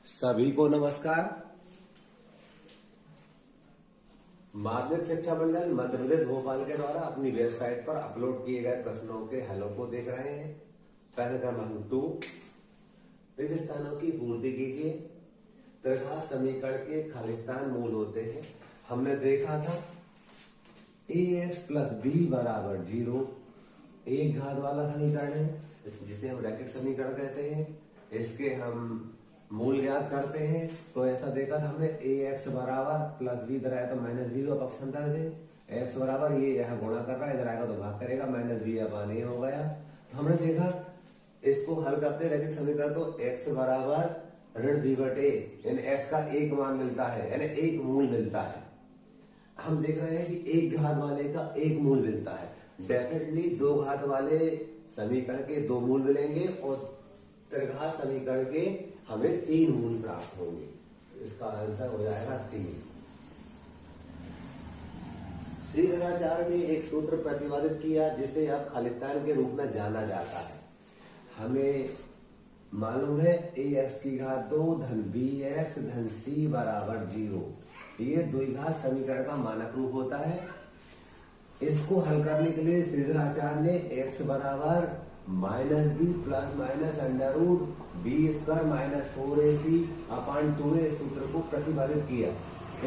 सभी को नमस्कार। माध्यमिक शिक्षा मंडल मध्य प्रदेश भोपाल के द्वारा अपनी वेबसाइट पर अपलोड किए गए प्रश्नों के हलों को देख रहे हैं। पहले क्रमांक 2, रिक्त स्थानों की पूर्ति कीजिए। त्रिघात समीकरण के खालिस्तान मूल होते हैं। हमने देखा था ax प्लस बी बराबर 0 एक घात वाला समीकरण है, जिसे हम रैखिक समीकरण कहते हैं। इसके हम मूल ज्ञात करते हैं। तो ऐसा देखा था हमने ax बराबर प्लस बी इधर आया तो माइनस बी का पक्षांतर से x बराबर ये यहाँ गुणा कर रहा है, इधर आएगा तो भाग करेगा, माइनस बी अपन ये हो गया। तो हमने देखा इसको हल करते रैखिक समीकरण तो x बराबर ऋण b बटे यानी x का एक मान मिलता है, यानी एक मूल मिलता है। हम देख रहे हैं कि एक घात वाले का एक मूल मिलता है। डेफिनेटली दो घात वाले समीकरण के दो मूल मिलेंगे और त्रिघात समीकरण के हमें 3 मूल प्राप्त होंगे। इसका आंसर हो जाएगा 3। श्रीधराचार्य ने एक सूत्र प्रतिपादित किया जिसे अब खालिस्तान के रूप में जाना जाता है। हमें मालूम है ax की घात 2 धन bx धन c बराबर 0। ये द्विघात समीकरण का मानक रूप होता है। इसको हल करने के लिए श्रीधराचार्य ने x बराबर minus b plus minus under root b square minus 4ac upon 2a सूत्र को प्रतिपादित किया।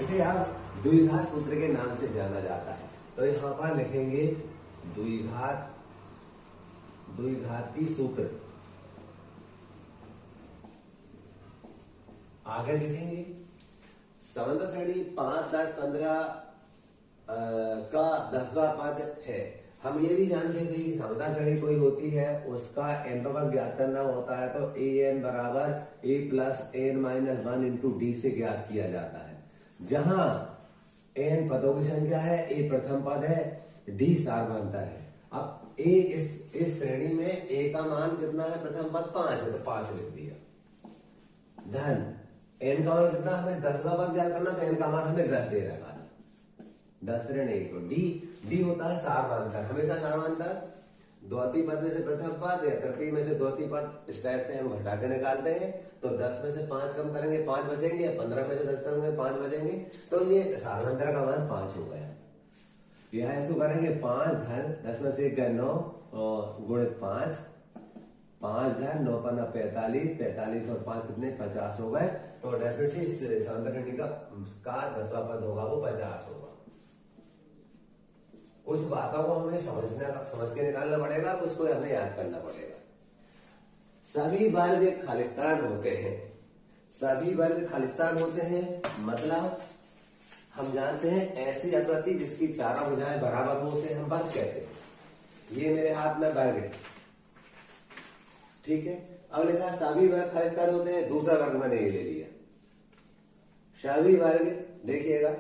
इसे आप द्विघात सूत्र के नाम से जाना जाता है। तो यहाँ पर लिखेंगे द्विघाती सूत्र। आगे लिखेंगे समांतर श्रेणी 5, 10, 15 का 10वां पद है। हम ये भी जानते थे कि समांतर श्रेणी कोई होती है उसका n पद ज्ञात करना होता है तो an बराबर a plus n minus 1 into D से ज्ञात किया जाता है। जहां n पदों की संख्या है, a प्रथम पद है, d सार्वधातुक है। अब a इस श्रेणी में a का मान कितना है? प्रथम पद 5 है तो 5 लिख दिया। धन n का मान कितना? हमें 10वां पद ज्ञात करना तो n का मान हमें 10 दे रहा है। 10 ऋण 1 तो डी होता है सार्वधातुक। हमेशा सार्वधातुक द्वितीय पद में से प्रथम पद या तृतीय में से द्वितीय पद इस टाइप से हम घटा के निकालते हैं। तो 10 में से 5 कम करेंगे 5 बचेंगे, 15 में से 10 करेंगे 5 बचेंगे। तो ये सार्वधातुक का मान 5 हो गया। यह ऐसे करेंगे 5 धन 10 में से 1 गया 9 और गुणित 5 धन 9 पर 45, 45 और 5 कितने 50 हो गए। तो डेफिनेटली इस सार्वधातुक का 10वां पद होगा वो 50 होगा। कुछ बातों को हमें समझ के निकालना पड़ेगा, कुछ को हमें याद करना पड़ेगा। सभी वर्ग एक खालिस्तान होते हैं। सभी वर्ग खालिस्तान होते हैं मतलब हम जानते हैं ऐसी आकृति जिसकी चारों भुजाएं बराबर हो उसे हम वर्ग कहते हैं। ये मेरे हाथ में वर्ग है, ठीक है। अब लिखा सभी वर्ग खालिस्तान होते हैं। दूसरा वर्ग मैंने ये ले लिया। सभी वर्ग देखिएगा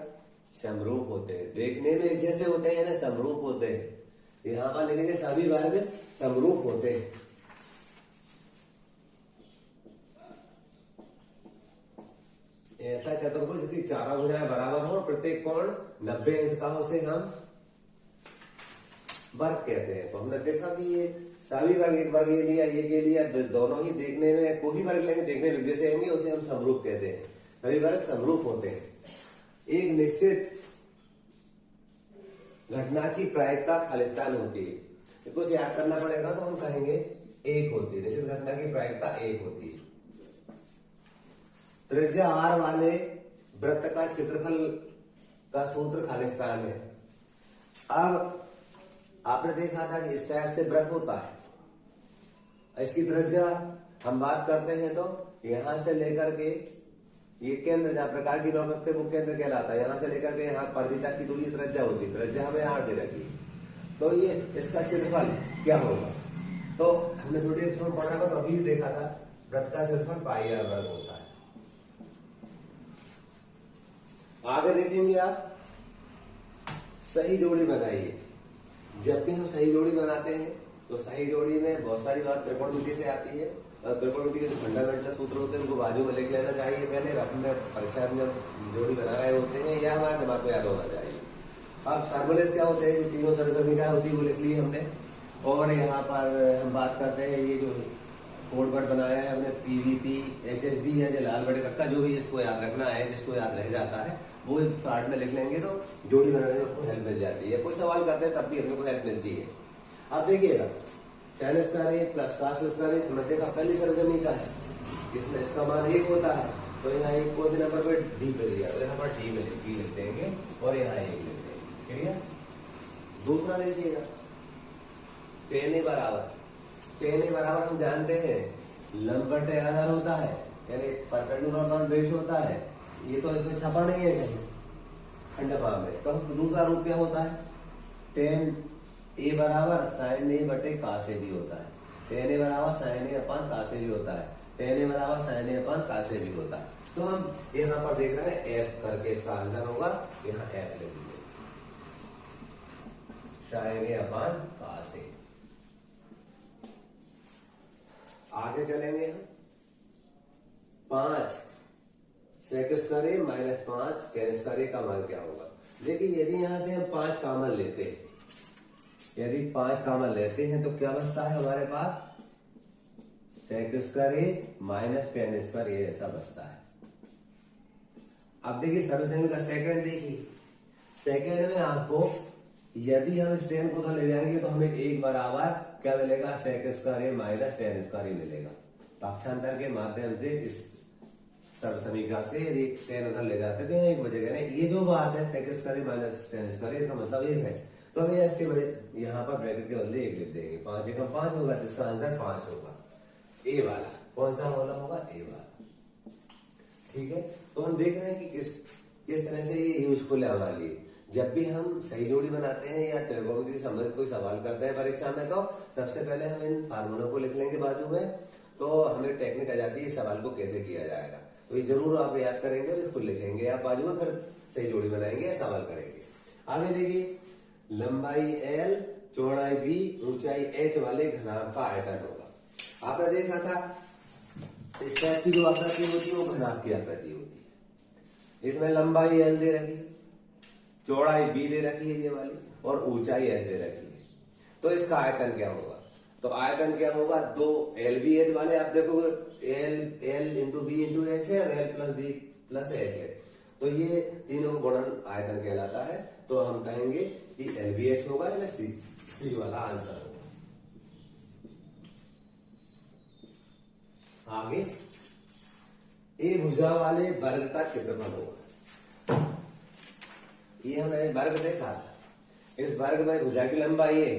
समरूप होते हैं, देखने में एक जैसे होते हैं ना, समरूप होते हैं। यहां पर लिखेंगे सभी वर्ग समरूप होते हैं। ऐसा चतुर्भुज जिसकी चारों भुजाएं बराबर हो, प्रत्येक कोण 90 अंश का हो उसे हम वर्ग कहते हैं। तो हमने देखा कि ये सभी वर्ग, एक वर्ग ये लिया, ये लिया, दोनों ही देखने में कोई वर्ग लेंगे देखने में जैसे आएंगे उसे हम समरूप कहते हैं। सभी वर्ग समरूप होते हैं। एक निश्चित घटना की प्रायिकता खालिस्तान होती है। कुछ याद करना पड़ेगा तो हम कहेंगे 1 होती है। निश्चित घटना की प्रायिकता 1 होती है। त्रिज्या r वाले वृत्त का क्षेत्रफल का सूत्र खालिस्तान है। अब आपने देखा था कि इस टाइप से वृत्त होता है। इसकी त्रिज्या हम बात करते हैं तो यहां से लेकर के ये केंद्र जहां प्रकार की नौक रखते वो केंद्र कहलाता है। यहां से लेकर के यहाँ परिधि तक की दूरी त्रिज्या होती है। त्रिज्या हमें 8 दे रखी है। तो ये इसका क्षेत्रफल क्या होगा? तो हमने थोड़ी एक्सप्लेन पढ़ा था तो अभी देखा था वृत्त का क्षेत्रफल पाई r वर्ग होता है। आगे देखेंगे आप सही जोड़ी बनाइए। जब भी हम सही जोड़ी बनाते हैं तो सही जोड़ी में बहुत सारी बात त्रिकोणमिति से आती है। त्रिकोणमिति के जो फंडामेंटल सूत्र होते हैं उनको बाजू में लिख लेना चाहिए पहले। अपने परीक्षा में जब जोड़ी बना रहे होते हैं या हमारे दिमाग को याद होना चाहिए। अब फार्मूलेस क्या होते हैं? तीनों सरल समीकरण होती है वो लिख ली हमने। और यहाँ पर हम बात करते हैं ये जो कोड वर्ड बनाया है हमने, पीवीपी, एचएसबी है, जो लाल बड़े कक्का, जो भी इसको याद रखना है, जिसको याद रह जाता है वो चार्ट में लिख लेंगे तो जोड़ी बनाने में आपको हेल्प मिल जाती है। कोई सवाल करते हैं तब भी हमें को हेल्प मिलती है। आप देखिएगा साइन स्क्वायर ए प्लस कॉस स्क्वायर ए, मध्य का पहली सरगमी का है, इसमें इसका मान 1 होता है, तो यहाँ एक कौन से नंबर पर डी पे लिया, तो यहाँ पर डी में लिख देंगे और यहाँ 1 लिख देंगे। क्लियर? दूसरा देखिएगा टेन ए बराबर हम जानते हैं लंब बटे आधार होता है, यानी परपेंडिकुलर बेस होता है। ये तो इसमें छपा नहीं है कहीं खंडफा में, तो दूसरा रूप क्या होता है, टेन ए बराबर साइन ए बटे कास ए भी होता है, टेन ए बराबर साइन ए अपन कास ए भी होता है, टेन ए बराबर साइन ए अपन कास ए भी होता है। तो हम यहाँ पर देख रहे हैं एफ करके इसका आंसर होगा, यहाँ एफ ले लीजिए, साइन ए अपन कास ए। आगे चलेंगे हम 5 सेक स्क्वायर ए माइनस 5 टेन स्क्वायर ए का मान क्या होगा। देखिए यदि यहां से हम 5 कॉमन लेते हैं, यदि 5 कॉमन लेते हैं तो क्या बचता है हमारे पास, सेक स्क्वायर ए माइनस टेन स्क्वायर ए ऐसा बचता है। अब देखिए सर्वसैनिक का सेकंड, देखिए सेकंड में आपको यदि हम इस टेन को उधर ले जाएंगे तो हमें 1 बराबर क्या मिलेगा, सेक स्क्वायर ए माइनस टेन स्क्वायर ए मिलेगा। पक्षांतर के माध्यम से इस सर्वसमीकरण से यदि टेन उधर ले जाते तो एक बचेगा, ये जो बात है सेक स्क्वायर ए माइनस टेन स्क्वायर ए, इसका मतलब 1 है, तो हमें इसके बड़े यहाँ पर ब्रैकेट के बदले 1 लिख देंगे, 5 एकम 5 होगा, जिसका आंसर 5 होगा। ए वाला कौन सा वाला होगा, ए वाला। ठीक है, तो हम देख रहे हैं कि किस तरह से ये यूजफुल है हमारे लिए। जब भी हम सही जोड़ी बनाते हैं या त्रिकोणमिति से संबंधित कोई सवाल करते हैं परीक्षा में, तो सबसे पहले हम इन फार्मूलों को लिख लेंगे बाजू में, तो हमें टेक्निक आ जाती है इस सवाल को कैसे किया जाएगा। तो ये जरूर आप याद करेंगे और इसको लिखेंगे आप बाजू में, फिर सही जोड़ी बनाएंगे या सवाल करेंगे। आगे देखिए लंबाई एल, चौड़ाई बी, ऊंचाई एच वाले घनाभ का आयतन होगा। आपने देखा था इस टाइप की जो आकृति होती है वो घनाभ की आकृति होती है। इसमें लंबाई एल दे रखी है, चौड़ाई बी दे रखी है ये वाली, और ऊंचाई एच दे रखी है, तो इसका आयतन क्या होगा। तो आयतन क्या होगा, 2 एल बी एच वाले, आप देखोगे L into B into H है और L plus B plus H है, तो ये तीनों गुणन आयतन कहलाता है। तो हम कहेंगे कि एल बी एच होगा या सी वाला आंसर होगा। आगे ए भुजा वाले वर्ग का क्षेत्रफल होगा। ये हमने वर्ग देखा, इस वर्ग में भुजा की लंबाई है,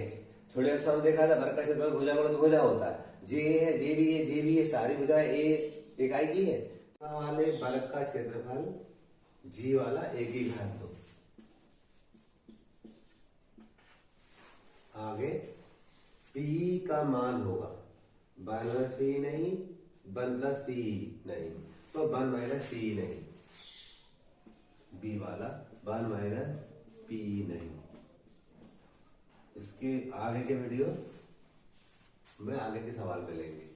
थोड़े अक्सर में देखा था वर्ग का क्षेत्रफल भुजा गुणित भुजा होता है, जे है, जे भी है, सारी भुजा ए इकाई की है। वाले वर्ग का क्षेत्रफल जी वाला एक ही घात 2। आगे पी का मान होगा 1 माइनस पी नहीं, 1 प्लस पी नहीं, तो 1 माइनस पी नहीं, बी वाला 1 माइनस पी नहीं। इसके आगे के वीडियो में आगे के सवाल पे लेंगे।